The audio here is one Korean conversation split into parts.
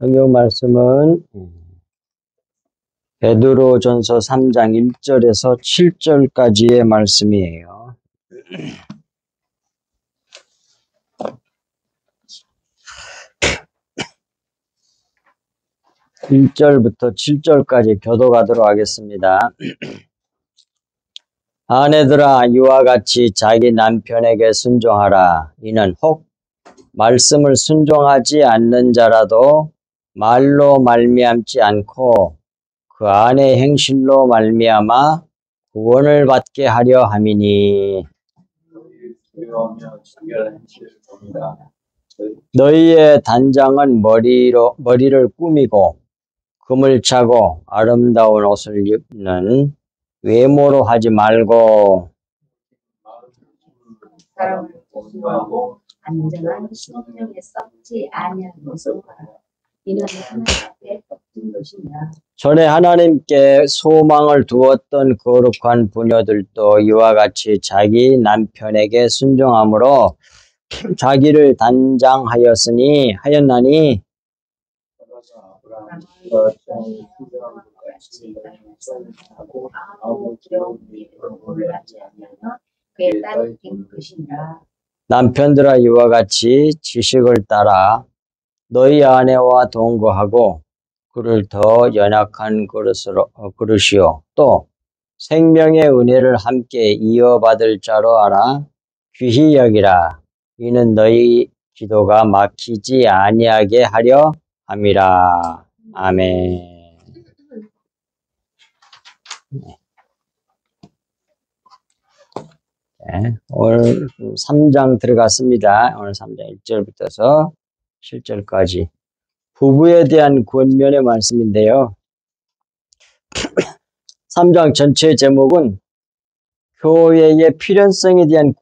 성경 말씀은 베드로전서 3장 1절에서 7절까지의 말씀이에요. 1절부터 7절까지 교독하도록 하겠습니다. 아내들아, 이와 같이 자기 남편에게 순종하라. 이는 혹 말씀을 순종하지 않는 자라도 말로 말미암지 않고 그 안의 행실로 말미암아 구원을 받게 하려 함이니, 너희의 단장은 머리를 꾸미고 금을 차고 아름다운 옷을 입는 외모로 하지 말고 안전한 성령에 썩지 아니한 것으로 하라. 이는 하나님 앞에 덮인 것이니라. 전에 하나님께 소망을 두었던 거룩한 부녀들도 이와 같이 자기 남편에게 순종함으로 자기를 단장하였나니 남편들아, 이와 같이 지식을 따라 너희 아내와 동거하고 그를 더 연약한 그릇이요 또 생명의 은혜를 함께 이어받을 자로 알아 귀히 여기라. 이는 너희 기도가 막히지 아니하게 하려 함이라. 아멘. 네, 오늘 3장 들어갔습니다. 오늘 3장 1절부터서 7절까지 부부에 대한 권면의 말씀인데요. 3장 전체 제목은 교회의 필연성에 대한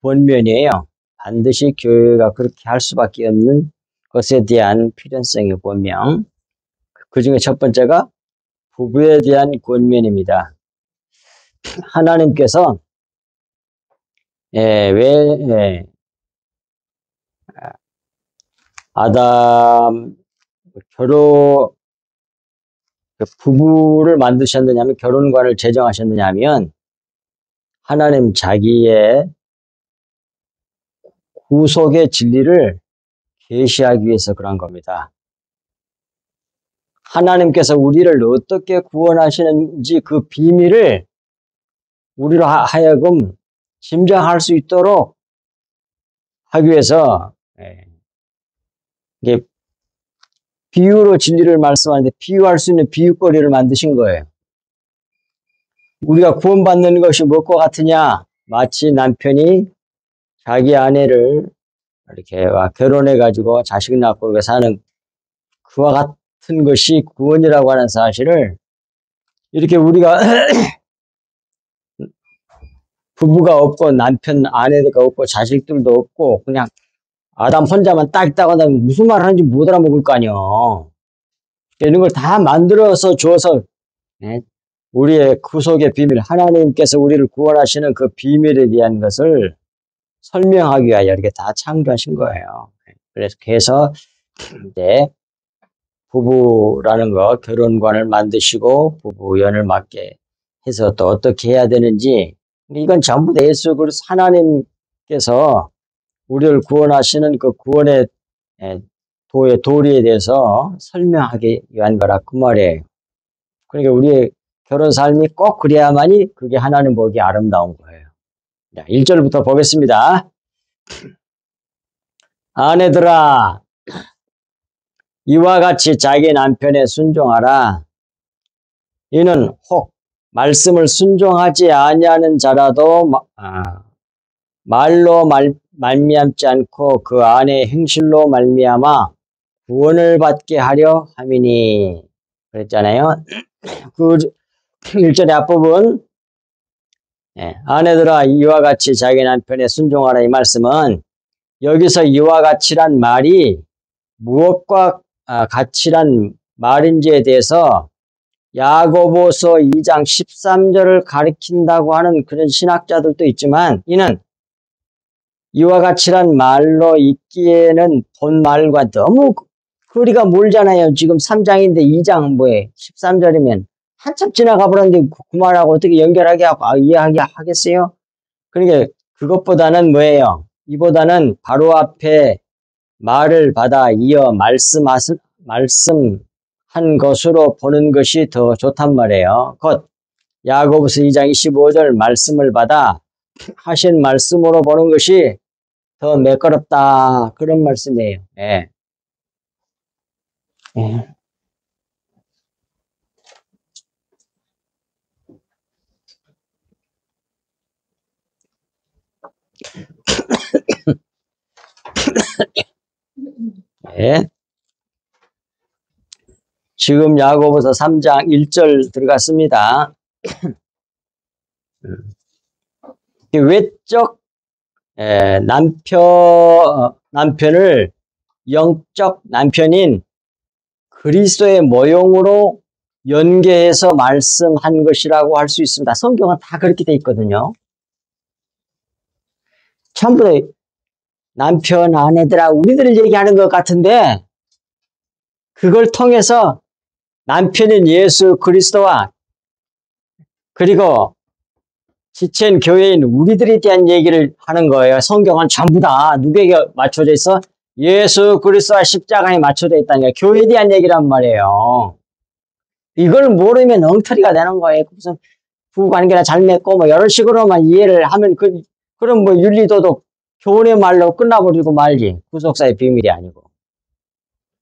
권면이에요. 반드시 교회가 그렇게 할 수밖에 없는 것에 대한 필연성의 권면. 그 중에 첫 번째가 부부에 대한 권면입니다. 하나님께서 아담 부부를 만드셨느냐면, 결혼관을 제정하셨느냐면 하나님 자기의 구속의 진리를 계시하기 위해서 그런 겁니다. 하나님께서 우리를 어떻게 구원하시는지 그 비밀을 우리로 하여금 짐작할 수 있도록 하기 위해서 이게 비유로 진리를 말씀하는데 비유할 수 있는 비유거리를 만드신 거예요. 우리가 구원받는 것이 무엇과 같으냐? 마치 남편이 자기 아내를 이렇게 결혼해가지고 자식 낳고 그렇게 사는 그와 같은 것이 구원이라고 하는 사실을 이렇게 우리가 부부가 없고 남편, 아내가 없고 자식들도 없고 그냥 아담 혼자만 딱 있다고 한다면 무슨 말 하는지 못 알아먹을 거 아니에요. 이런 걸 다 만들어서 줘서 우리의 구속의 비밀, 하나님께서 우리를 구원하시는 그 비밀에 대한 것을 설명하기 위하여 이렇게 다 창조하신 거예요. 그래서 이제 부부라는 거, 결혼관을 만드시고 부부연을 맡게 해서 또 어떻게 해야 되는지, 이건 전부 다 예수 그리스도 하나님께서 우리를 구원하시는 그 구원의 도리에 대해서 설명하기 위한 거라 그 말이에요. 그러니까 우리의 결혼 삶이 꼭 그래야만이 그게 하나님 보기 아름다운 거예요. 자, 1절부터 보겠습니다. 아내들아, 이와 같이 자기 남편에 순종하라. 이는 혹 말씀을 순종하지 아니하는 자라도 말로 말미암지 않고 그 안의 행실로 말미암아 구원을 받게 하려 함이니, 그랬잖아요. 그 1절의 앞부분, 아내들아 이와 같이 자기 남편에 순종하라, 이 말씀은 여기서 이와 같이란 말이 무엇과 같이란 말인지에 대해서 야고보서 2장 13절을 가리킨다고 하는 그런 신학자들도 있지만, 이는 이와 같이란 말로 읽기에는 본 말과 너무 거리가 멀잖아요. 지금 3장인데 2장 뭐에 13절이면 한참 지나가 버렸는데 그 말하고 어떻게 연결하게 하고 이해하게 하겠어요? 그러니까 그것보다는 뭐예요? 이보다는 바로 앞에 말을 받아 이어 말씀한 것으로 보는 것이 더 좋단 말이에요. 곧 야고보서 2장 25절 말씀을 받아 하신 말씀으로 보는 것이 더 매끄럽다. 그런 말씀이에요. 예. 예. 예. 지금 야고보서 3장 1절 들어갔습니다. 외적 남편을 영적 남편인 그리스도의 모형으로 연계해서 말씀한 것이라고 할 수 있습니다. 성경은 다 그렇게 돼 있거든요. 전부 다 남편, 아내들아 우리들을 얘기하는 것 같은데 그걸 통해서 남편인 예수 그리스도와 그리고 지체인 교회인 우리들에 대한 얘기를 하는 거예요. 성경은 전부 다 누구에게 맞춰져 있어? 예수 그리스도와 십자가에 맞춰져 있다는 거예요. 교회에 대한 얘기란 말이에요. 이걸 모르면 엉터리가 되는 거예요. 무슨 부부관계나 잘 맺고 뭐 이런 식으로만 이해를 하면 그럼 뭐 윤리도덕 교훈의 말로 끝나버리고 말지. 구속사의 비밀이 아니고.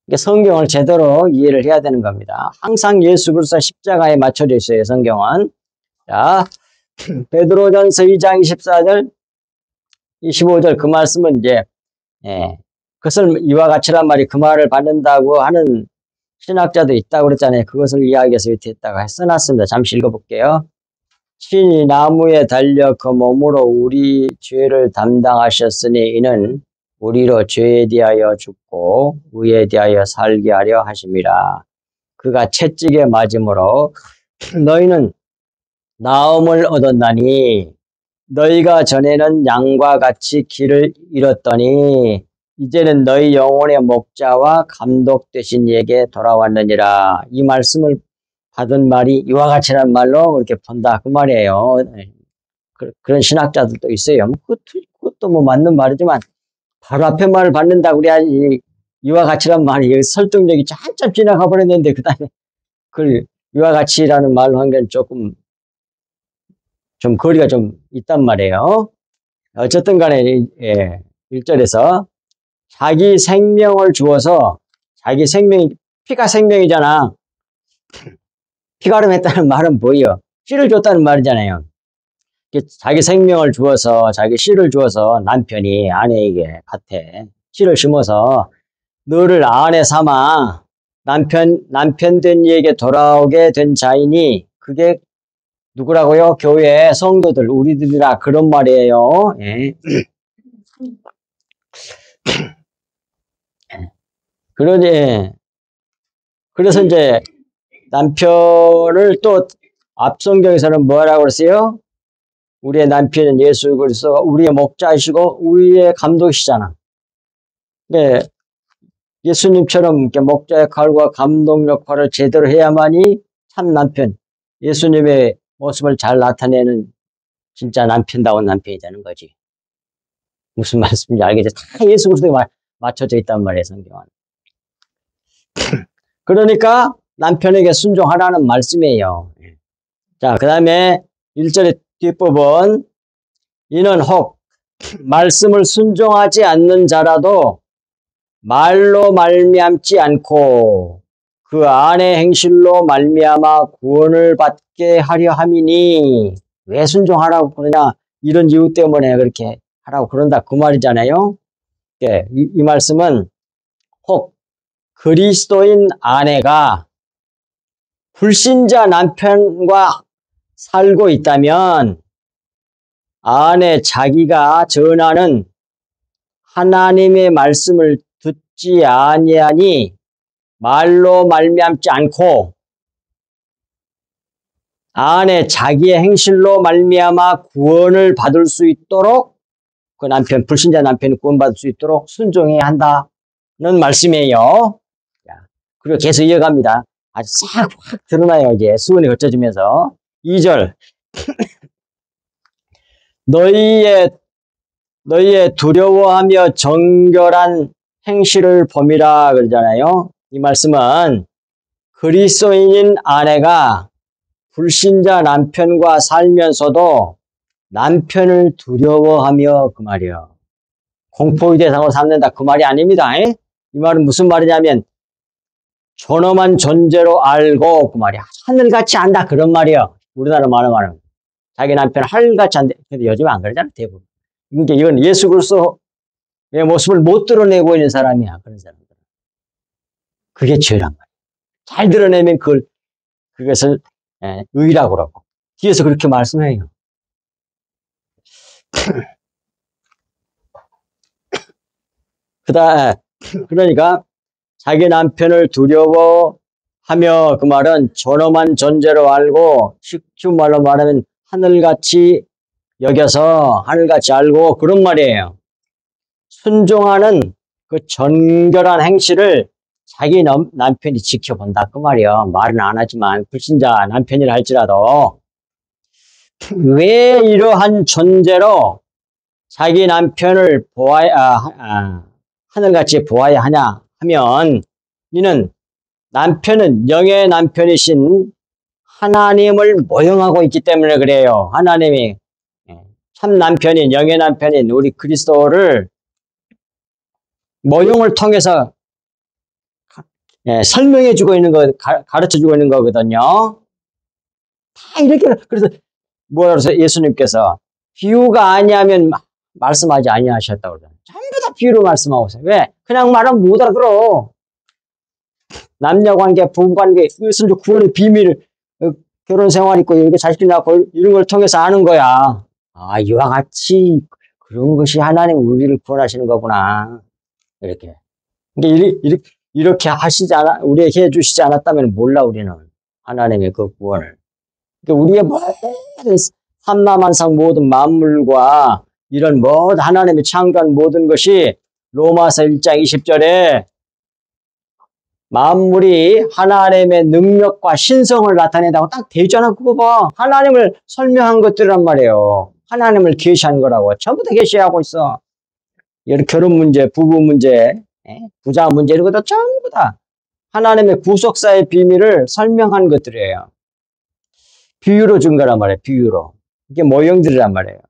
그러니까 성경을 제대로 이해를 해야 되는 겁니다. 항상 예수 그리스도 십자가에 맞춰져 있어요. 성경은. 자, 베드로전서 2장 24절, 25절 그 말씀은 이제 그것을 이와 같이란 말이 그 말을 받는다고 하는 신학자도 있다고 그랬잖아요. 그것을 이야기해서 위태했다가 써놨습니다. 잠시 읽어볼게요. 친히 나무에 달려 그 몸으로 우리 죄를 담당하셨으니 이는 우리로 죄에 대하여 죽고 의에 대하여 살게 하려 하심이라. 그가 채찍에 맞음으로 너희는 나음을 얻었나니 너희가 전에는 양과 같이 길을 잃었더니 이제는 너희 영혼의 목자와 감독 되신 이에게 돌아왔느니라. 이 말씀을 받은 말이 이와 같이란 말로 그렇게 본다 그 말이에요. 그런 신학자들도 있어요. 그것도 뭐 맞는 말이지만 바로 앞에 말을 받는다고 그래야지 이와 같이란 말이 설득력이 한참 지나가 버렸는데 그 다음에 그걸 이와 같이라는 말로 한 건 조금 좀 거리가 좀 있단 말이에요. 어쨌든 간에 1절에서 자기 생명을 주어서 자기 생명이 피가 생명이잖아. 피가름했다는 말은 뭐예요? 씨를 줬다는 말이잖아요. 자기 생명을 주어서 자기 씨를 주어서 남편이 아내에게 밭에 씨를 심어서 너를 아내 삼아 남편 된 이에게 돌아오게 된 자이니 그게 누구라고요? 교회 성도들 우리들이라 그런 말이에요. 예. 그래서 이제 남편을 또 앞성경에서는 뭐라고 그랬어요? 우리의 남편은 예수 그리스도가 우리의 목자이시고 우리의 감독이시잖아. 네, 예수님처럼 이렇게 목자 역할과 감독 역할을 제대로 해야만이 참 남편, 예수님의 모습을 잘 나타내는 진짜 남편다운 남편이 되는 거지. 무슨 말씀인지 알겠죠? 다 예수 그리스도에 맞춰져 있단 말이에요, 성경은. 그러니까 남편에게 순종하라는 말씀이에요. 자, 그 다음에 1절의 뒷부분 이는 혹 말씀을 순종하지 않는 자라도 말로 말미암지 않고 그 안의 행실로 말미암아 구원을 받게 하려 함이니 왜 순종하라고 그러냐 이런 이유 때문에 그렇게 하라고 그런다 그 말이잖아요. 이 말씀은 혹 그리스도인 아내가 불신자 남편과 살고 있다면 아내 자기가 전하는 하나님의 말씀을 듣지 아니하니 말로 말미암지 않고 아내 자기의 행실로 말미암아 구원을 받을 수 있도록 그 남편 불신자 남편이 구원받을 수 있도록 순종해야 한다는 말씀이에요. 자, 그리고 계속 이어갑니다. 아주 싹 확 드러나요. 이제 수은이 걷혀지면서 2절 너희의 두려워하며 정결한 행실을 범이라 그러잖아요. 이 말씀은 그리스도인인 아내가 불신자 남편과 살면서도 남편을 두려워하며 그 말이요. 공포의 대상으로 삼는다 그 말이 아닙니다. 이 말은 무슨 말이냐면 존엄한 존재로 알고 그 말이야. 하늘같이 안다 그런 말이요. 우리나라 말은 자기 남편 하늘같이 안다. 근데 요즘 안 그러잖아 대부분. 그러니까 이건 예수 그리스도의 모습을 못 드러내고 있는 사람이야. 그런 사람들. 그게 죄란 말이야. 잘 드러내면 그것을 의라고 그러고 뒤에서 그렇게 말씀해요. 그러니까 자기 남편을 두려워하며 그 말은 존엄한 존재로 알고 쉬운 말로 말하면 하늘같이 여겨서 하늘같이 알고 그런 말이에요. 순종하는 그 정결한 행실을 자기 남편이 지켜본다 그 말이에요. 말은 안 하지만 불신자 남편이라 할지라도 왜 이러한 존재로 자기 남편을 하늘같이 보아야 하냐 하면 이는 남편은 영의 남편이신 하나님을 모형하고 있기 때문에 그래요. 하나님이 참 남편인 영의 남편인 우리 그리스도를 모형을 통해서 설명해주고 있는 거, 가르쳐주고 있는 거거든요. 다 이렇게, 그래서 뭐라 그래서 예수님께서 비유가 아니하면 말씀하지 아니하셨다고 그러잖아요. 전부 다 비유로 말씀하고 있어요. 왜? 그냥 말하면 못 알아들어. 남녀관계, 부부관계, 이것은 구원의 비밀, 결혼 생활 있고, 이렇게 자식이 낳고, 이런 걸 통해서 아는 거야. 아, 이와 같이 그런 것이 하나님 우리를 구원하시는 거구나. 이렇게. 이렇게 우리에게 해주시지 않았다면 몰라, 우리는. 하나님의 그 구원을. 그러니까 우리의 모든 삼라만상 모든 만물과 이런 모든 하나님의 창조한 모든 것이 로마서 1장 20절에 만물이 하나님의 능력과 신성을 나타낸다고 딱 되어 있잖아. 그거 봐. 하나님을 설명한 것들이란 말이에요. 하나님을 계시한 거라고. 전부 다 계시하고 있어. 결혼 문제, 부부 문제, 부자 문제 이런 것도 전부 다 하나님의 구속사의 비밀을 설명한 것들이에요. 비유로 준 거란 말이에요. 비유로. 이게 모형들이란 말이에요.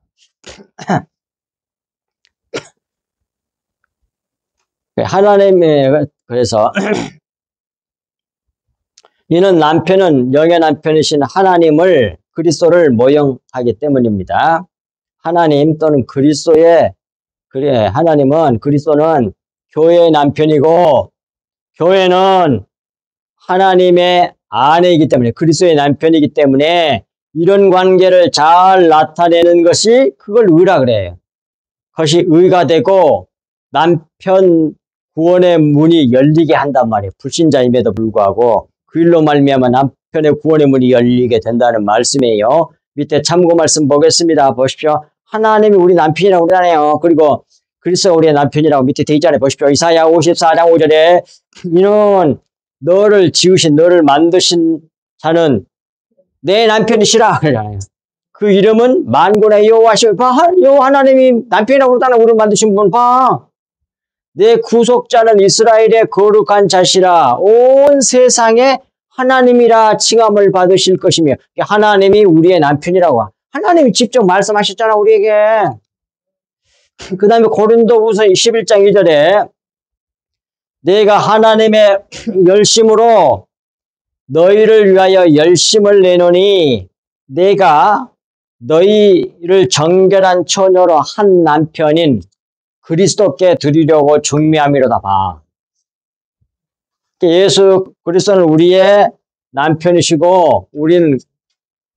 하나님의 그래서 이는 남편은 영의 남편이신 하나님을 그리스도를 모형하기 때문입니다. 하나님 또는 하나님은 그리스도는 교회의 남편이고 교회는 하나님의 아내이기 때문에 그리스도의 남편이기 때문에 이런 관계를 잘 나타내는 것이 그걸 의라 그래요. 그것이 의가 되고 남편 구원의 문이 열리게 한단 말이에요. 불신자임에도 불구하고 그 일로 말미암아 남편의 구원의 문이 열리게 된다는 말씀이에요. 밑에 참고 말씀 보겠습니다. 보십시오. 하나님이 우리 남편이라고 그러잖아요. 그리고 그리스도가 우리의 남편이라고 밑에 돼 있잖아요. 보십시오. 이사야 54장 5절에 이는 너를 지으신 너를 만드신 자는 내 남편이시라 그러잖아요. 그 이름은 만군의 여호와시오. 봐, 여호와 하나님이 남편이라고 그러잖아요. 우리를 만드신 분 봐. 내 구속자는 이스라엘의 거룩한 자시라. 온 세상에 하나님이라 칭함을 받으실 것이며 하나님이 우리의 남편이라고. 하나님이 직접 말씀하셨잖아 우리에게. 그 다음에 고린도후서 11장 2절에 내가 하나님의 열심으로 너희를 위하여 열심을 내노니 내가 너희를 정결한 처녀로 한 남편인 그리스도께 드리려고 중매함이로다 봐. 예수 그리스도는 우리의 남편이시고 우리는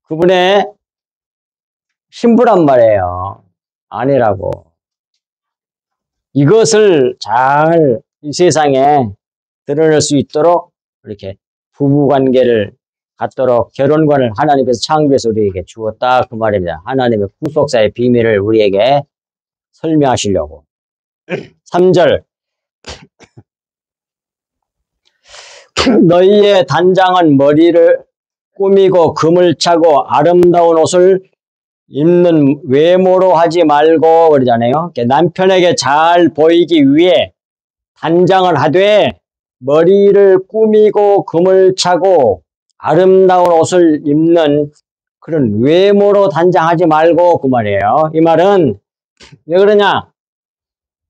그분의 신부란 말이에요. 아내라고. 이것을 잘 이 세상에 드러낼 수 있도록 이렇게 부부관계를 갖도록 결혼관을 하나님께서 창조해서 우리에게 주었다 그 말입니다. 하나님의 구속사의 비밀을 우리에게 설명하시려고. 3절 너희의 단장은 머리를 꾸미고 금을 차고 아름다운 옷을 입는 외모로 하지 말고 그러잖아요. 남편에게 잘 보이기 위해 단장을 하되 머리를 꾸미고 금을 차고 아름다운 옷을 입는 그런 외모로 단장하지 말고 그 말이에요. 이 말은 왜 그러냐?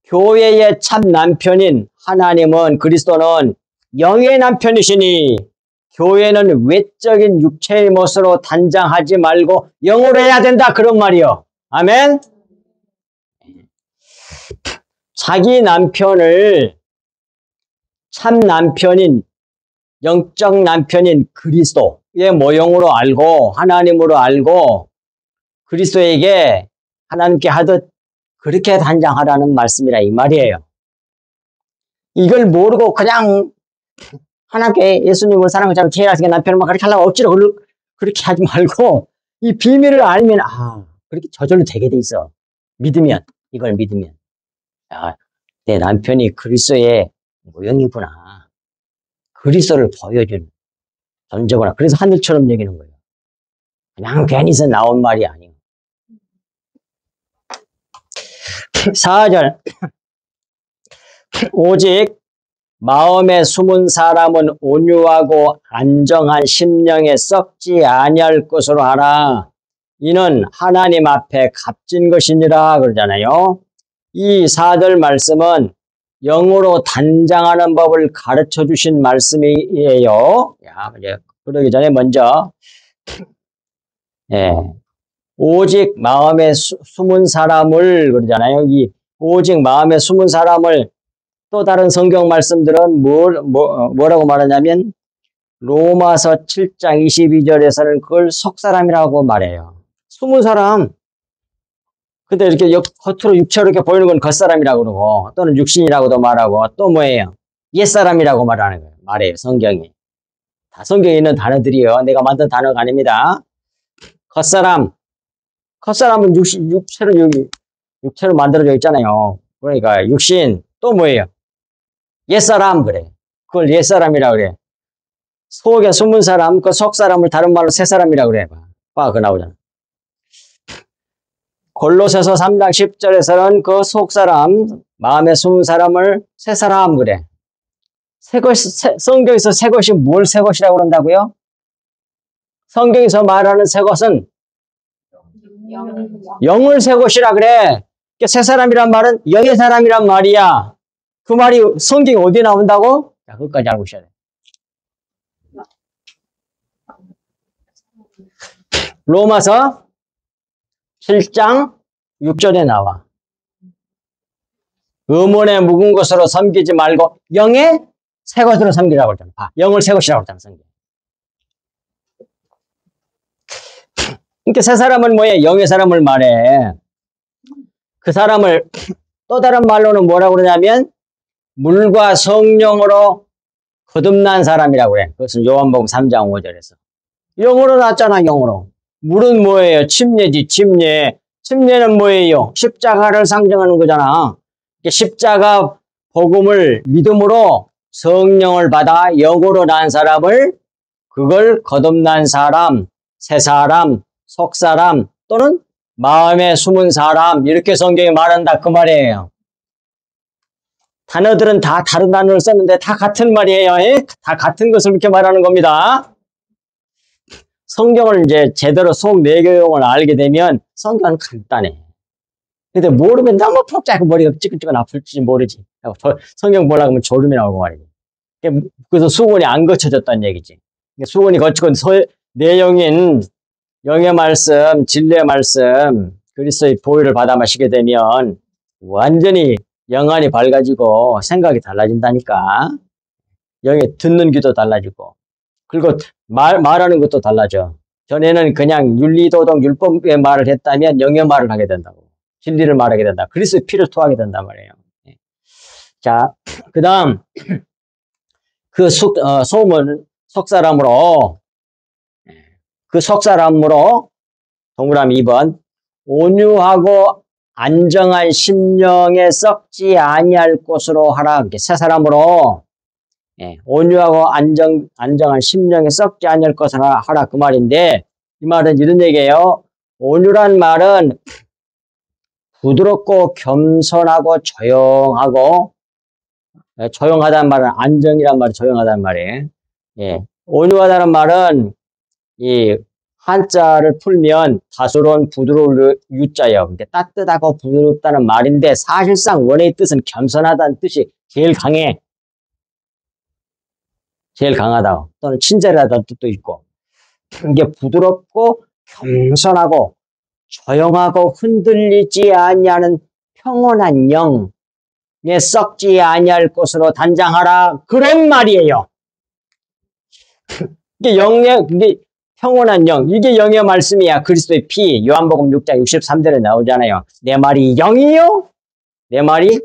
교회의 참 남편인 하나님은 그리스도는 영의 남편이시니 교회는 외적인 육체의 모습으로 단장하지 말고 영으로 해야 된다 그런 말이요. 아멘. 자기 남편을 참 남편인 영적 남편인 그리스도의 모형으로 알고 하나님으로 알고 그리스도에게 하나님께 하듯 그렇게 단장하라는 말씀이라 이 말이에요. 이걸 모르고 그냥 하나님께 예수님을 사랑하자고 제일 하시게 남편을 막 그렇게 하려고 억지로 그렇게 하지 말고 이 비밀을 알면 그렇게 저절로 되게 돼 있어. 믿으면 이걸 믿으면 내 남편이 그리스도의 모형이구나. 그리스도를 보여주는 존재구나. 그래서 하늘처럼 여기는 거예요. 그냥 괜히서 나온 말이 아니에요. 4절 오직 마음에 숨은 사람은 온유하고 안정한 심령에 썩지 아니할 것으로 하라. 이는 하나님 앞에 값진 것이니라 그러잖아요. 이 4절 말씀은 영으로 단장하는 법을 가르쳐 주신 말씀이에요. 그러기 전에 먼저 오직 마음에 숨은 사람을 그러잖아요. 이 오직 마음에 숨은 사람을 또 다른 성경 말씀들은 뭐라고 말하냐면 로마서 7장 22절에서는 그걸 속사람이라고 말해요. 숨은 사람. 근데 이렇게 겉으로 육체로 이렇게 보이는 건 겉사람이라고 그러고 또는 육신이라고도 말하고 또 뭐예요? 옛사람이라고 말해요. 성경이. 다 성경에 있는 단어들이요. 내가 만든 단어가 아닙니다. 겉사람. 겉사람은 육체로 만들어져 있잖아요. 그러니까 육신. 또 뭐예요? 옛사람 그래. 그걸 옛사람이라고 그래. 속에 숨은 사람, 그 속사람을 다른 말로 새사람이라고 그래. 그거 나오잖아. 골로새서 3장 10절에서는 그 속사람, 마음에 숨은 사람을 새사람 그래. 성경에서 새것이 뭘 새것이라고 그런다고요? 성경에서 말하는 새것은 영을 새것이라 그래. 새사람이란 말은 영의 사람이란 말이야. 그 말이 성경에 어디에 나온다고? 자, 그것까지 알고 있어야 돼. 로마서 7장 6절에 나와. 의문에 묵은 것으로 섬기지 말고 영의 새 것으로 섬기라고 그러잖아. 영을 새 것이라고 그러잖아, 성경. 그러니까 새 사람은 뭐예요? 영의 사람을 말해. 그 사람을 또 다른 말로는 뭐라고 그러냐면 물과 성령으로 거듭난 사람이라고 그래. 그것은 요한복음 3장 5절에서. 영으로 났잖아, 영으로. 물은 뭐예요? 침례지, 침례. 침례는 뭐예요? 십자가를 상징하는 거잖아. 십자가 복음을 믿음으로 성령을 받아 영으로 난 사람을 그걸 거듭난 사람, 새 사람, 속 사람 또는 마음에 숨은 사람 이렇게 성경이 말한다 그 말이에요. 단어들은 다 다른 단어를 썼는데 다 같은 말이에요. 다 같은 것을 이렇게 말하는 겁니다. 성경을 이제 제대로 속 내용을 알게 되면 성경은 간단해. 근데 모르면 너무 복잡하고 머리가 찌끈찌끈 아플지 모르지. 성경 보려고 하면 졸음이 나오고 말이지. 그래서 수건이 안 거쳐졌다는 얘기지. 수건이 거치고 내용인 영의 말씀, 진리의 말씀, 그리스도의 보혈을 받아 마시게 되면 완전히 영안이 밝아지고 생각이 달라진다니까. 영의 듣는 귀도 달라지고. 그리고 말하는 것도 달라져. 전에는 그냥 윤리도덕 율법의 말을 했다면 영의 말을 하게 된다고. 진리를 말하게 된다. 그리스도의 피를 토하게 된단 말이에요. 자, 그 다음 그 소문 속사람으로 그 속사람으로 동그라미 2번 온유하고 안정한 심령에 썩지 아니할 곳으로 하라. 새 사람으로 예, 온유하고 안정한 심령에 썩지 않을 것을 하라 그 말인데 이 말은 이런 얘기예요. 온유란 말은 부드럽고 겸손하고 조용하고 조용하다는 말은 안정이란 말이 조용하다는 말이에요. 예, 온유하다는 말은 이 한자를 풀면 다소로운 부드러울 유자예요. 그러니까 따뜻하고 부드럽다는 말인데 사실상 원어의 뜻은 겸손하다는 뜻이 제일 강해. 제일 강하다. 또는 친절하다는 뜻도 있고. 이게 부드럽고 겸손하고 조용하고 흔들리지 아니하는 평온한 영에 썩지 아니할 것으로 단장하라. 그런 말이에요. 이게 평온한 영, 이게 영의 말씀이야. 그리스도의 피, 요한복음 6장 63절에 나오잖아요. 내 말이 영이요? 내 말이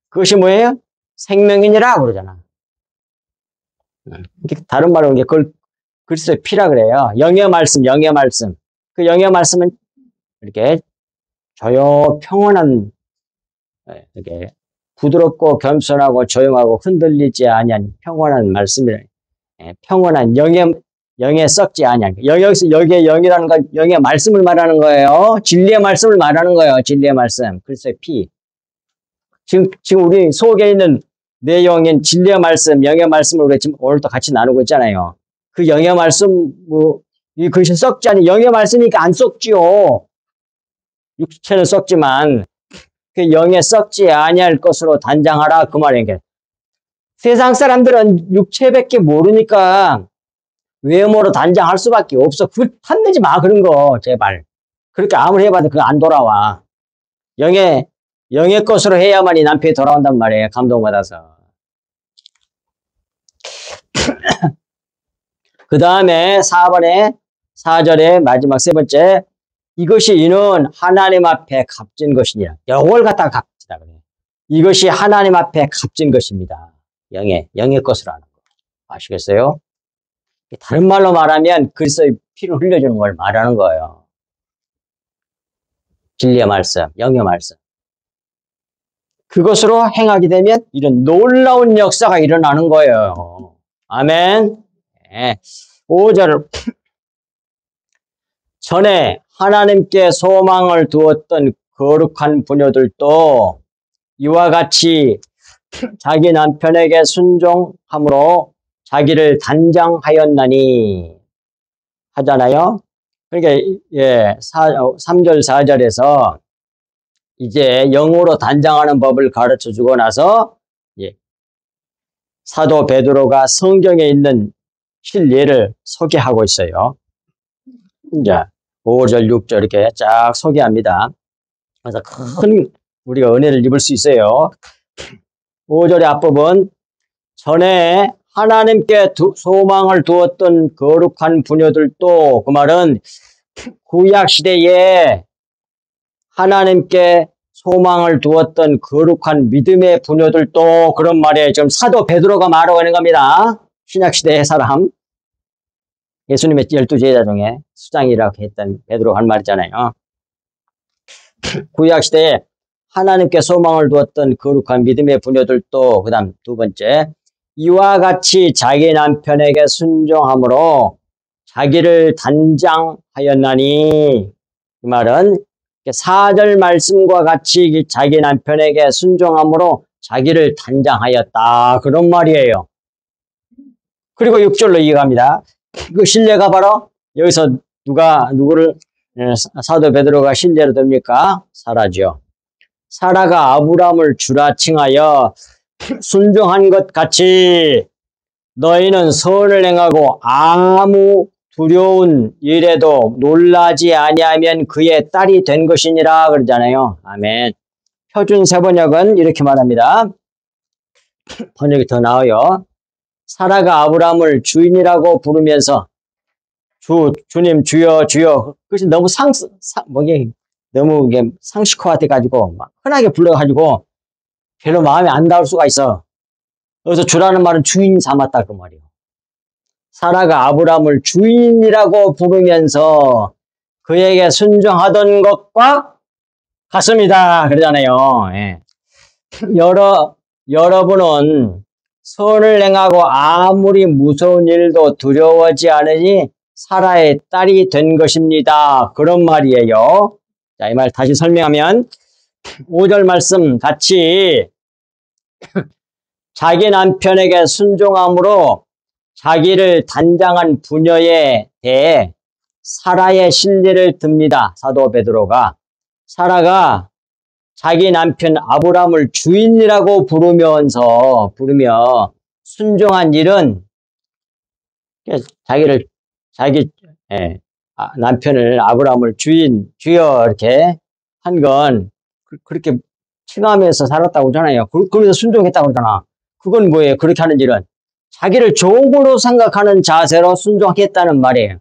그것이 뭐예요? 생명이니라 그러잖아. 다른 말로 그걸 그리스도의 피라 그래요. 영의 말씀, 영의 말씀. 그 영의 말씀은 이렇게 평온한, 이렇게 부드럽고 겸손하고 조용하고 흔들리지 아니한 평온한 말씀이래. 평온한 영에 썩지 아니한. 여기서 여기에 영이라는 건 영의 말씀을 말하는 거예요. 진리의 말씀을 말하는 거예요. 진리의 말씀. 그리스도의 피. 지금 우리 속에 있는 내 영인 진리의 말씀, 영의 말씀을 우리가 지금 오늘도 같이 나누고 있잖아요. 그 영의 말씀, 그것이 썩지 않은 영의 말씀이니까 안 썩지요. 육체는 썩지만 그 영에 썩지 아니할 것으로 단장하라 그 말이에요. 세상 사람들은 육체밖에 모르니까 외모로 단장할 수밖에 없어. 그걸 탐내지 마 그런 거 제발. 그렇게 아무리 해봐도 그거 안 돌아와. 영의 것으로 해야만이 남편이 돌아온단 말이에요. 감동받아서. 그 다음에 4절에 마지막 세 번째. 이것이 이는 하나님 앞에 값진 것이니라. 영을 갖다가 값지다 그래요. 이것이 하나님 앞에 값진 것입니다. 영의 것으로 하는 거. 아시겠어요? 다른 말로 말하면 그리스도의 피를 흘려주는 걸 말하는 거예요. 진리의 말씀, 영의 말씀. 그것으로 행하게 되면 이런 놀라운 역사가 일어나는 거예요. 아멘. 네. 5절. 전에 하나님께 소망을 두었던 거룩한 부녀들도 이와 같이 자기 남편에게 순종함으로 자기를 단장하였나니 하잖아요. 그러니까 3절 4절에서 이제 영으로 단장하는 법을 가르쳐 주고 나서 사도 베드로가 성경에 있는 실례를 소개하고 있어요. 이제 5절 6절 이렇게 쫙 소개합니다. 그래서 큰 우리가 은혜를 입을 수 있어요. 5절의 앞부분 전에 하나님께 소망을 두었던 거룩한 부녀들도 그 말은 구약시대에 하나님께 소망을 두었던 거룩한 믿음의 부녀들도 그런 말이에요. 지금 사도 베드로가 말하고 있는 겁니다. 신약시대의 사람. 예수님의 12제자 중에 수장이라고 했던 베드로가 한 말이잖아요. 구약시대에 하나님께 소망을 두었던 거룩한 믿음의 부녀들도 그 다음 두 번째 이와 같이 자기 남편에게 순종함으로 자기를 단장하였나니 이 말은 4절 말씀과 같이 자기 남편에게 순종함으로 자기를 단장하였다 그런 말이에요. 그리고 6절로 이어갑니다. 그 신뢰가 바로 여기서 누구를 사도 베드로가 신뢰로 듭니까? 사라죠. 사라가 아브라함을 주라 칭하여 순종한 것 같이 너희는 선을 행하고 아무 두려운 일에도 놀라지 아니하면 그의 딸이 된 것이니라 그러잖아요. 아멘. 표준 세번역은 이렇게 말합니다. 번역이 더 나아요. 사라가 아브라함을 주인이라고 부르면서 주님 주여 그것이 너무 너무 상식화가 돼가지고 막 흔하게 불러가지고 별로 마음에 안 닿을 수가 있어. 그래서 주라는 말은 주인 삼았다 그 말이에요. 사라가 아브라함을 주인이라고 부르면서 그에게 순종하던 것과 같습니다. 그러잖아요. 예. 여러분은 선을 행하고 아무리 무서운 일도 두려워하지 않으니 사라의 딸이 된 것입니다. 그런 말이에요. 자, 이 말 다시 설명하면 5절 말씀 같이 자기 남편에게 순종함으로 자기를 단장한 부녀에 대해 사라의 신뢰를 듭니다. 사도 베드로가 사라가 자기 남편 아브라함을 주인이라고 부르며 순종한 일은 자기 남편을 아브라함을 주여 이렇게 한 건 그렇게 칭하면서 살았다고 하잖아요. 그러면서 순종했다고 그러잖아. 그건 뭐예요? 그렇게 하는 일은 자기를 종으로 생각하는 자세로 순종했다는 말이에요.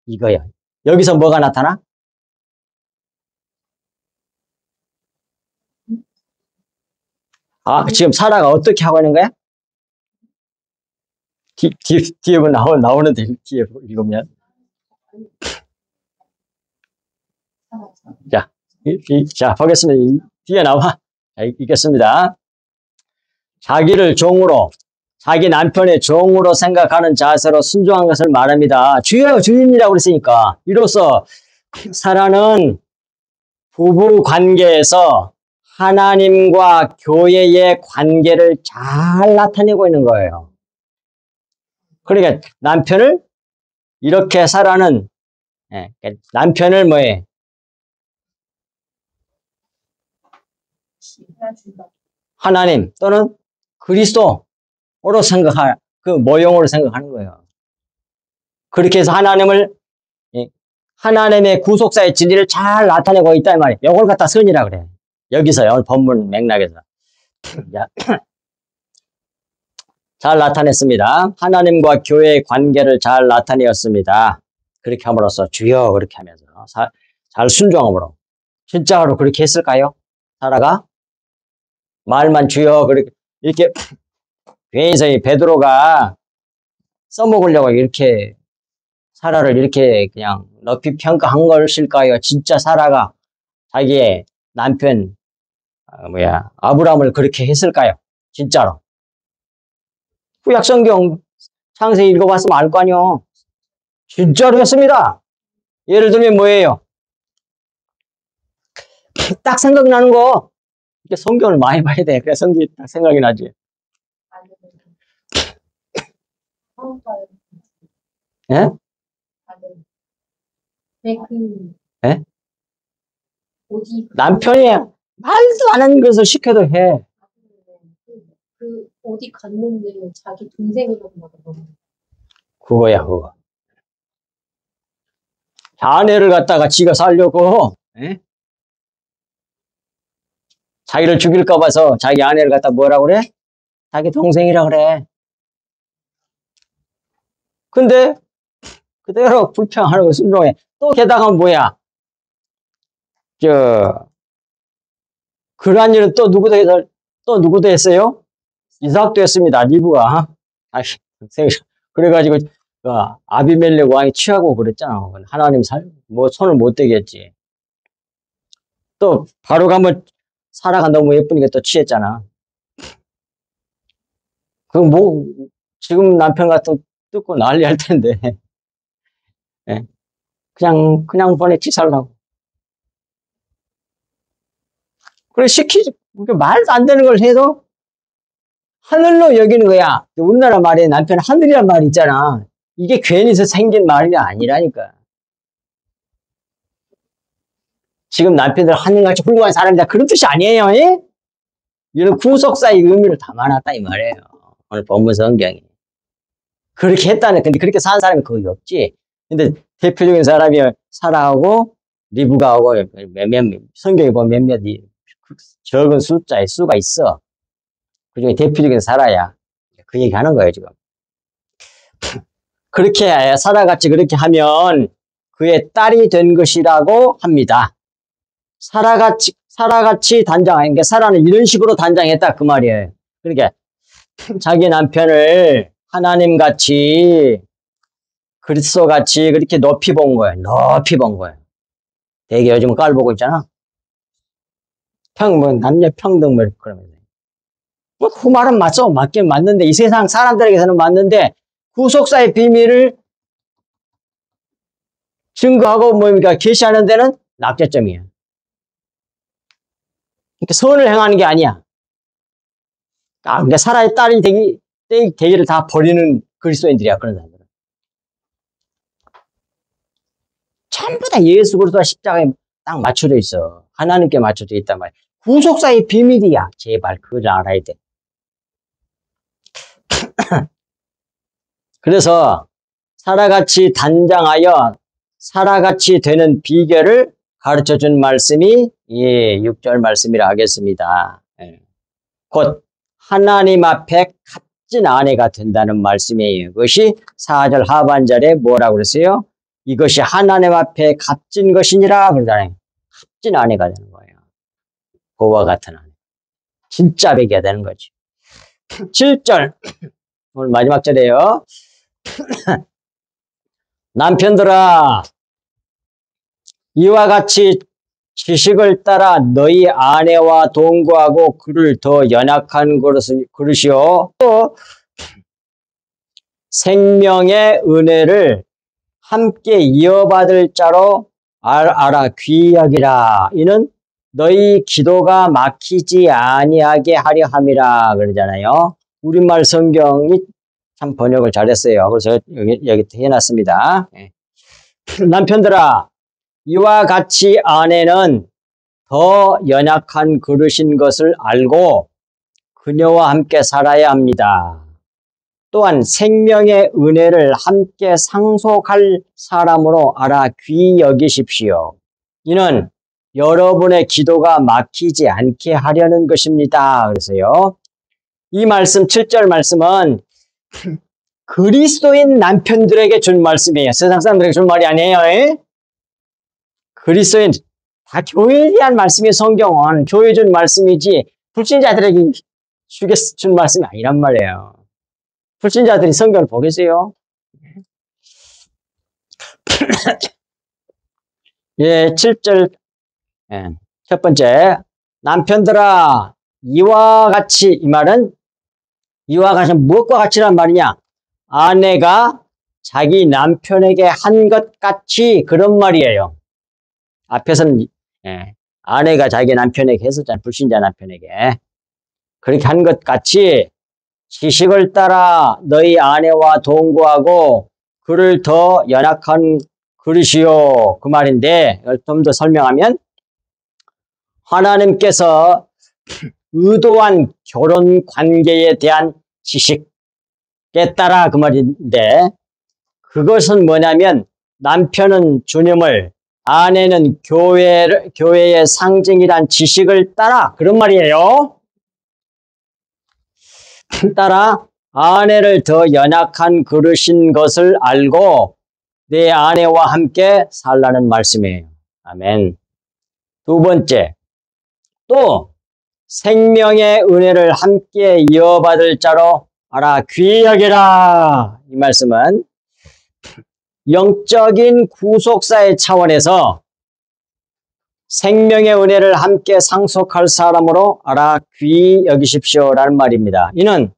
이거야. 여기서 뭐가 나타나? 지금 사라가 어떻게 하고 있는 거야? 뒤에 나오는데, 뒤에 읽으면. 자, 보겠습니다. 뒤에 나와. 자, 읽겠습니다. 자기를 종으로, 자기 남편의 종으로 생각하는 자세로 순종한 것을 말합니다. 주여, 주인이라고 그랬으니까. 이로써 사라는 부부 관계에서 하나님과 교회의 관계를 잘 나타내고 있는 거예요. 그러니까 남편을 이렇게 사라는 남편을 뭐해? 하나님 또는 그리스도로 생각할 그 모형으로 생각하는 거예요. 그렇게 해서 하나님의 구속사의 진리를 잘 나타내고 있다 이 말이에요. 이걸 갖다 선이라 그래. 여기서요. 본문 맥락에서. 잘 나타냈습니다. 하나님과 교회의 관계를 잘 나타내었습니다. 그렇게 함으로써 주여 그렇게 하면서 잘 순종함으로. 진짜로 그렇게 했을까요? 사라가? 말만 주여 이렇게 괜히 베드로가 써먹으려고 이렇게 사라를 이렇게 그냥 높이 평가한 것일까요? 진짜 사라가 자기의 남편 아브라함을 그렇게 했을까요? 진짜로. 구약성경 창세기 읽어봤으면 알 거 아니요. 진짜로 했습니다. 예를 들면 뭐예요? 딱 생각나는 거. 이게 성경을 많이 봐야 돼. 그래야 성경이 딱 생각이 나지. 예? 예? 남편이 말도 안 하는 것을 시켜도 해. 어디 갔는데 자기 동생이라고 말하더라고. 그거야, 그거. 아내를 갖다가 지가 살려고, 자기를 죽일까 봐서 자기 아내를 갖다 뭐라 그래? 자기 동생이라 그래. 근데 그대로 불평하는 거 순종해. 또 게다가 뭐야? 그러한 일은 또 누구도 했어요? 이삭도 했습니다. 리브가. 그래가지고 아비멜렉 왕이 취하고 그랬잖아. 하나님 손을 못 대게 했지. 또 바로 가면 사라가 너무 예쁘니까 또 취했잖아. 지금 남편 같은 뜯고 난리 할 텐데. 그냥 보냈지 살라고. 그래 말도 안 되는 걸 해도 하늘로 여기는 거야. 우리나라 말에 남편 하늘이란 말이 있잖아. 이게 괜히 생긴 말이 아니라니까. 지금 남편들 하늘같이 훌륭한 사람이다. 그런 뜻이 아니에요. 이런 구속사의 의미를 담아놨다 이 말이에요. 오늘 본문 성경이. 그렇게 했다는, 근데 그렇게 산 사람이 거의 없지. 근데 대표적인 사람이 사라하고 리브가하고 성경에 보면 몇몇 적은 숫자의 수가 있어. 그중에 대표적인 사라야. 그 얘기 하는 거예요, 지금. 그렇게, 사라같이 그렇게 하면 그의 딸이 된 것이라고 합니다. 사라같이 그러니까 사라는 이런 식으로 단장했다, 그 말이에요. 그러니까, 자기 남편을 하나님같이, 그리스도같이 그렇게 높이 본 거예요. 높이 본 거예요. 되게 요즘 깔 보고 있잖아. 남녀 평등, 그러면서. 그 말은 맞죠. 맞긴 맞는데, 이 세상 사람들에게서는 맞는데, 구속사의 비밀을 증거하고 뭡니까? 계시하는 데는 낙제점이에요. 그러니까 선을 행하는 게 아니야. 그러니까 사라의 딸이 되기를 다 버리는 그리스도인들이야, 그런 사람들은. 전부 다 예수 그리스도와 십자가에 딱 맞춰져 있어. 하나님께 맞춰져 있단 말이야. 구속사의 비밀이야. 제발 그걸 알아야 돼. 그래서 사라같이 단장하여 사라같이 되는 비결을 가르쳐준 말씀이 6절 말씀이라 하겠습니다. 곧 하나님 앞에 값진 아내가 된다는 말씀이에요. 그것이 4절 하반절에 뭐라고 그랬어요? 이것이 하나님 앞에 값진 것이니라 그러잖아요. 값진 아내가 되는 거예요. 그와 같은 아내. 진짜 배기가 되는 거지. 7절 오늘 마지막 절이에요. 남편들아 이와 같이 지식을 따라 너희 아내와 동거하고 그를 더 연약한 그릇이요 또 생명의 은혜를 함께 이어받을 자로 알아 귀히 여기라. 이는 너희 기도가 막히지 아니하게 하려 함이라 그러잖아요. 우리말 성경이 참 번역을 잘했어요. 그래서 여기 해놨습니다. 남편들아 이와 같이 아내는 더 연약한 그릇인 것을 알고 그녀와 함께 살아야 합니다. 또한 생명의 은혜를 함께 상속할 사람으로 알아 귀히 여기십시오. 이는 여러분의 기도가 막히지 않게 하려는 것입니다. 그래서요. 이 말씀 7절 말씀은 그리스도인 남편들에게 준 말씀이에요. 세상 사람들에게 준 말이 아니에요. 그리스도인 다 교회에 대한 말씀이 성경은 교회에 준 말씀이지 불신자들에게 준 말씀이 아니란 말이에요. 불신자들이 성경을 보겠어요? 예, 7절 첫 번째 남편들아 이와 같이 이 말은 이와 같이 무엇과 같이란 말이냐? 아내가 자기 남편에게 한 것 같이 그런 말이에요. 앞에서는 아내가 자기 남편에게 했었잖아요. 불신자 남편에게. 그렇게 한 것 같이 지식을 따라 너희 아내와 동거하고 그를 더 연약한 그릇이요. 그 말인데 좀 더 설명하면 하나님께서 의도한 결혼 관계에 대한 지식에 따라 그 말인데 그것은 뭐냐면 남편은 주님을 아내는 교회의 상징이란 지식을 따라 그런 말이에요. 따라 아내를 더 연약한 그릇인 것을 알고 내 아내와 함께 살라는 말씀이에요. 아멘. 두 번째, 또 생명의 은혜를 함께 이어받을 자로 알아 귀히 여기라. 이 말씀은 영적인 구속사의 차원에서 생명의 은혜를 함께 상속할 사람으로 알아 귀히 여기십시오라는 말입니다. 이는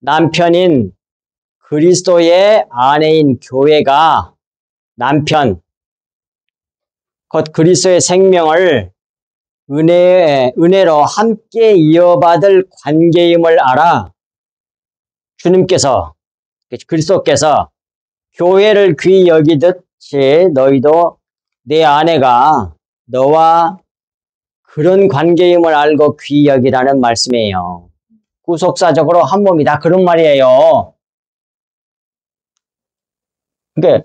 남편인 그리스도의 아내인 교회가 남편, 곧 그리스도의 생명을 은혜로 함께 이어받을 관계임을 알아 주님께서, 그리스도께서 교회를 귀히 여기듯이 너희도 내 아내가 너와 그런 관계임을 알고 귀히 여기라는 말씀이에요. 구속사적으로 한 몸이다. 그런 말이에요. 그러니까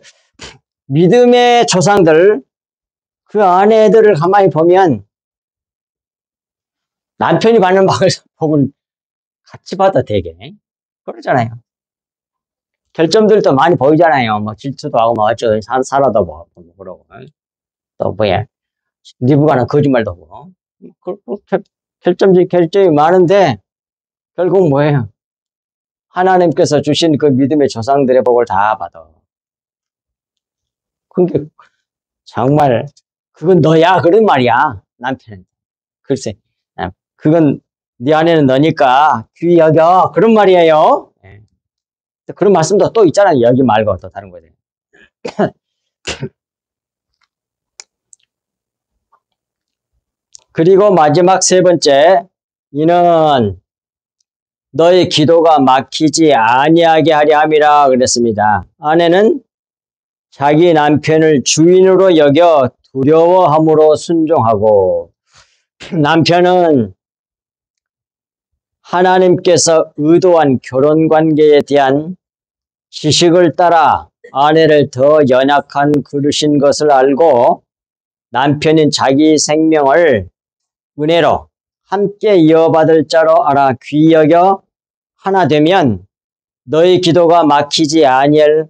믿음의 조상들, 그 아내들을 가만히 보면 남편이 받는 복을 같이 받아 되게 그러잖아요. 결점들도 많이 보이잖아요. 뭐 질투도 하고 뭐 어쩌고 살아도 뭐 그러고 또 뭐야 리브가는 거짓말도 하고 결점이 많은데 결국 뭐예요? 하나님께서 주신 그 믿음의 조상들의 복을 다 받아. 근데 정말 그건 너야 그런 말이야. 남편은 글쎄 그건 네 아내는 너니까 귀히 여겨. 그런 말이에요. 예. 그런 말씀도 또 있잖아요. 여기 말고 또 다른 거죠. 그리고 마지막 세 번째, 이는 너의 기도가 막히지 아니하게 하려 함이라 그랬습니다. 아내는 자기 남편을 주인으로 여겨 두려워함으로 순종하고, 남편은 하나님께서 의도한 결혼 관계에 대한 지식을 따라 아내를 더 연약한 그릇인 것을 알고 남편인 자기 생명을 은혜로 함께 이어받을 자로 알아 귀히 여겨 하나 되면 너희 기도가 막히지 아니할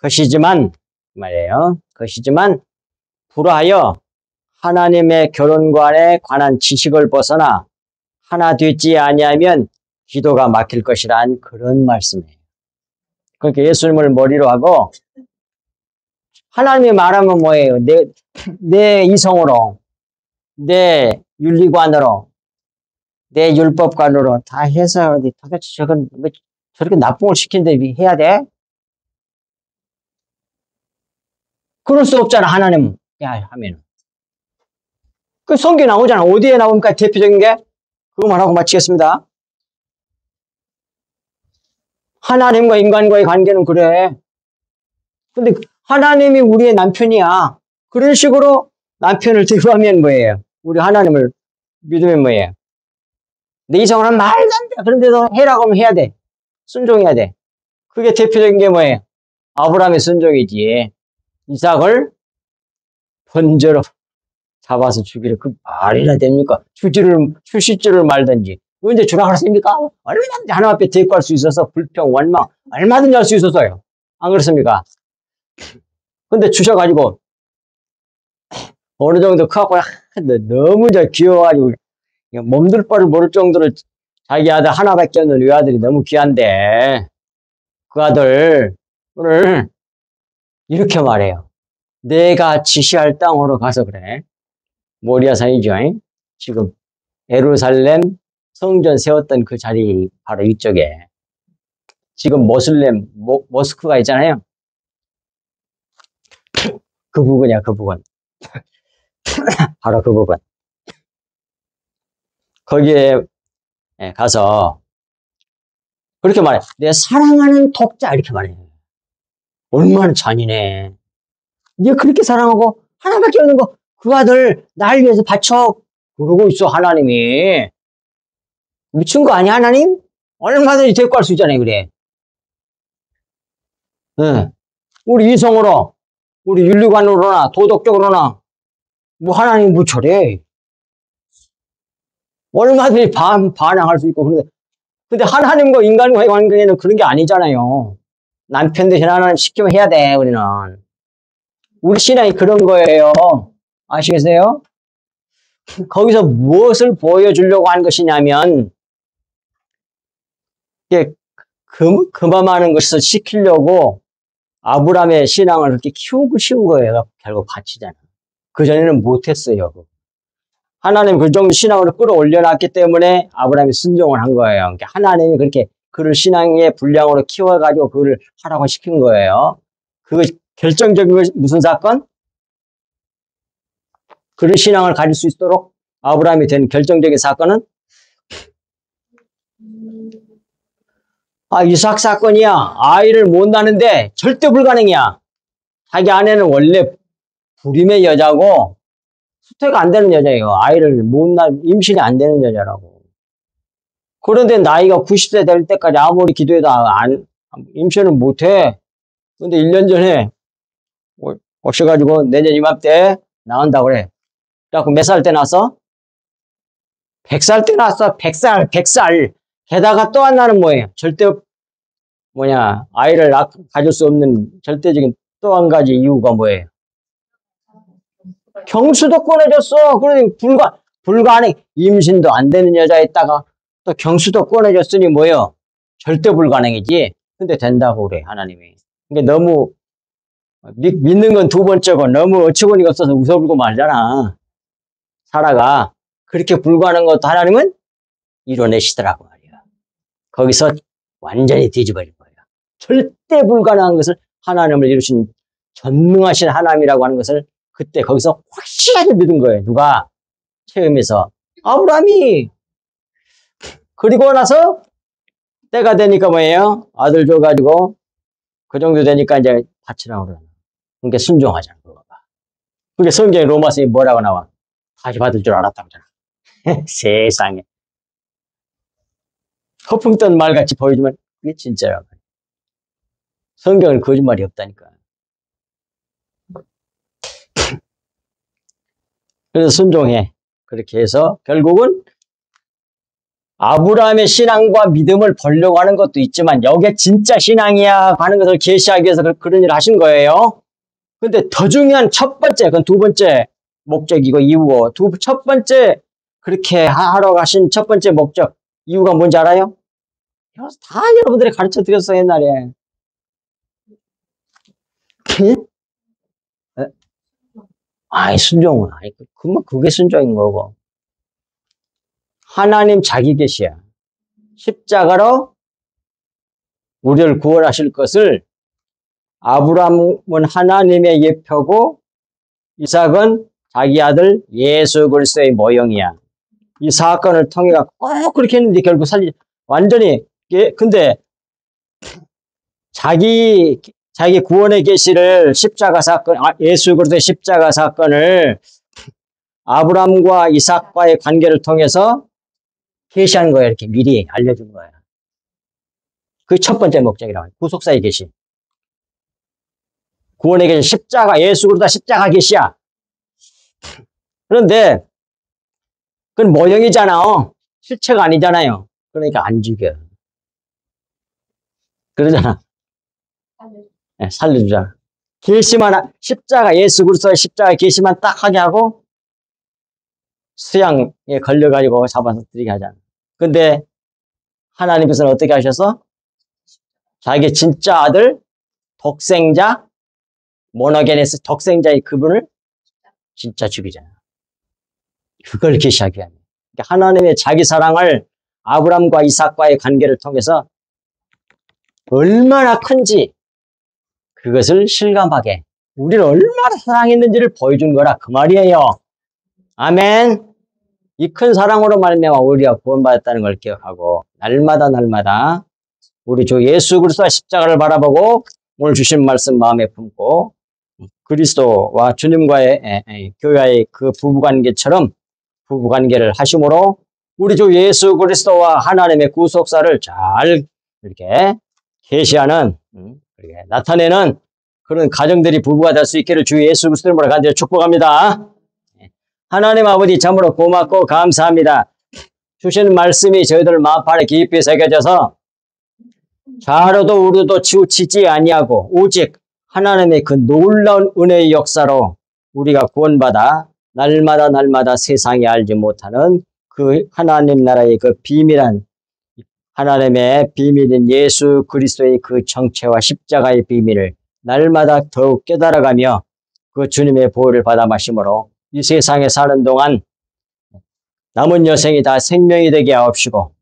것이지만 말이에요. 것이지만 불화하여 하나님의 결혼관에 관한 지식을 벗어나 하나 되지 아니하면 기도가 막힐 것이란 그런 말씀이에요. 그러니까 예수님을 머리로 하고 하나님이 말하면 뭐예요? 내 이성으로, 내 윤리관으로, 내 율법관으로 다 해서 도대체 저건 왜 저렇게 나쁜 걸 시키는데 해야 돼? 그럴 수 없잖아, 하나님 하면. 그 성경에 나오잖아. 어디에 나옵니까? 대표적인 게? 그거만 하고 마치겠습니다. 하나님과 인간과의 관계는 그래. 근데 하나님이 우리의 남편이야. 그런 식으로 남편을 대우하면 뭐예요? 우리 하나님을 믿으면 뭐예요? 내 이성으로는 말도 안 돼. 그런데도 해라고 하면 해야 돼. 순종해야 돼. 그게 대표적인 게 뭐예요? 아브라함의 순종이지. 이삭을 번제로 잡아서 주기를 그 말이나 됩니까? 주실 줄을 말든지. 언제 주라 그랬습니까? 얼마든지 하나님 앞에 대꾸할 수 있어서 불평, 원망 얼마든지 할 수 있었어요. 안 그렇습니까? 근데 주셔가지고 어느 정도 커갖고 너무 귀여워가지고 몸둘 바를 모를 정도로 자기 아들 하나밖에 없는 외아들이 너무 귀한데 그 아들 오늘 이렇게 말해요. 내가 지시할 땅으로 가서 그래. 모리아산이죠. 지금 예루살렘 성전 세웠던 그 자리 바로 이쪽에 지금 모스크가 있잖아요. 그 부분이야, 그 부분. 바로 그 부분. 거기에 가서 그렇게 말해. 내 사랑하는 독자 이렇게 말해. 얼마나 잔인해. 네가 그렇게 사랑하고 하나밖에 없는 거 그 아들 날 위해서 바쳐 그러고 있어 하나님이. 미친 거 아니야 하나님? 얼마든지 대꾸할 수 있잖아요. 그래. 네. 우리 이성으로 우리 윤리관으로나 도덕적으로나 뭐 하나님 뭐 저래. 얼마든지 반항할 수 있고 근데 하나님과 인간과의 관계는 그런 게 아니잖아요. 남편 대신 하나님 시키면 해야 돼 우리는. 우리 신앙이 그런 거예요. 아시겠어요? 거기서 무엇을 보여주려고 한 것이냐면 이게 금함하는 것을 시키려고 아브라함의 신앙을 그렇게 키우고 쉬운 거예요. 결국 바치잖아. 그전에는 못했어요. 하나님 그 정도 신앙으로 끌어올려놨기 때문에 아브라함이 순종을 한 거예요. 그러니까 하나님이 그렇게 그를 신앙의 분량으로 키워가지고 그를 하라고 시킨 거예요. 그 결정적인 것이 무슨 사건? 그런 신앙을 가질 수 있도록 아브라함이 된 결정적인 사건은 이삭 사건이야. 아이를 못 낳는데 절대 불가능이야. 자기 아내는 원래 불임의 여자고 수태가 안 되는 여자예요. 아이를 임신이 안 되는 여자라고. 그런데 나이가 90세 될 때까지 아무리 기도해도 임신을 못 해. 근데 1년 전에 오셔가지고 내년 이맘때 나온다고 그래. 그래갖고 몇 살 때 낳았어? 100살 때 낳았어. 100살. 게다가 또 하나는 뭐예요? 아이를 가질 수 없는 절대적인 또 한 가지 이유가 뭐예요? 경수도 꺼내줬어. 그러니 불가능. 임신도 안 되는 여자에다가 또 경수도 꺼내줬으니 뭐예요? 절대 불가능이지. 근데 된다고 그래, 하나님이. 그러니까 너무 믿는 건 두 번째고 너무 어처구니가 없어서 웃어불고 말잖아. 사라가. 그렇게 불가능한 것도 하나님은 이뤄내시더라고 말이야. 거기서 완전히 뒤집어질 거예요. 절대 불가능한 것을 하나님을 이루신 전능하신 하나님이라고 하는 것을 그때 거기서 확실하게 믿은 거예요. 누가? 체험에서. 아브라함이. 그리고 나서 때가 되니까 뭐예요? 아들 줘가지고 그 정도 되니까 이제 바치라고 그러는 거예요. 그러니까 순종하자는 거가. 그게 성경에 로마서에 뭐라고 나와? 다시 받을 줄 알았다고 하잖아. 세상에. 허풍 뜬 말같이 보이지만 그게 진짜라고. 성경은 거짓말이 없다니까. 그래서 순종해. 그렇게 해서 결국은 아브라함의 신앙과 믿음을 보려고 하는 것도 있지만 여기에 진짜 신앙이야 하는 것을 계시하기 위해서 그런 일을 하신 거예요. 근데 더 중요한 첫 번째, 그건 두 번째 목적이고 이유고 첫 번째 그렇게 하러 가신 첫 번째 목적, 이유가 뭔지 알아요? 다 여러분들이 가르쳐 드렸어요, 옛날에. 아이, 순종은, 아이, 그게 순종인 거고. 하나님 자기 계시야. 십자가로 우리를 구원하실 것을 아브라함은 하나님의 예표고 이삭은 자기 아들 예수 그리스도의 모형이야. 이 사건을 통해 꼭 그렇게 했는데 결국 완전히, 근데 자기 구원의 계시를 십자가 사건, 예수 그리스도의 십자가 사건을 아브라함과 이삭과의 관계를 통해서 계시한 거예요. 이렇게 미리 알려준 거예요. 그게 첫 번째 목적이라고 해요. 구속사의 계시. 구원의 계시, 십자가, 예수 그리스도 십자가 계시야. 그런데 그건 모형이잖아. 실체가 아니잖아요. 그러니까 안 죽여. 그러잖아. 네, 살려주잖아. 계시만, 십자가, 예수 그리스도의 십자가 계시만 딱 하게 하고 수양에 걸려가지고 잡아서 들이게 하잖아. 근데 하나님께서는 어떻게 하셔서? 자기 진짜 아들, 독생자, 모노게네스 독생자의 그분을 진짜 죽이잖아. 그걸 계시하게 합니다. 그러니까 하나님의 자기 사랑을 아브람과 이삭과의 관계를 통해서 얼마나 큰지 그것을 실감하게 우리를 얼마나 사랑했는지를 보여준 거라 그 말이에요. 아멘. 이 큰 사랑으로 말미암아 우리가 구원받았다는 걸 기억하고 날마다 우리 주 예수 그리스도의 십자가를 바라보고 오늘 주신 말씀 마음에 품고 그리스도와 주님과의 교회의 그 부부관계처럼 부부관계를 하심으로 우리 주 예수 그리스도와 하나님의 구속사를 잘 이렇게 계시하는, 나타내는 그런 가정들이 부부가 될 수 있기를 주 예수 그리스도를 간절히 축복합니다. 하나님 아버지 참으로 고맙고 감사합니다. 주신 말씀이 저희들 마음판에 깊이 새겨져서 자로도 우리도 치우치지 아니하고 오직 하나님의 그 놀라운 은혜의 역사로 우리가 구원받아 날마다 세상이 알지 못하는 그 하나님 나라의 그 비밀한 하나님의 비밀인 예수 그리스도의 그 정체와 십자가의 비밀을 날마다 더욱 깨달아가며 그 주님의 보호를 받아 마심으로 이 세상에 사는 동안 남은 여생이 다 생명이 되게 하옵시고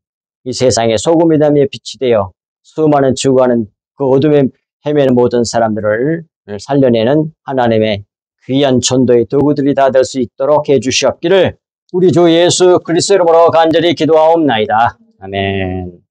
이 세상에 소금이 되며 빛이 되어 수많은 죽어가는 그 어둠에 헤매는 모든 사람들을 살려내는 하나님의 귀한 전도의 도구들이 다 될 수 있도록 해주시옵기를 우리 주 예수 그리스도 이름으로 간절히 기도하옵나이다. 아멘.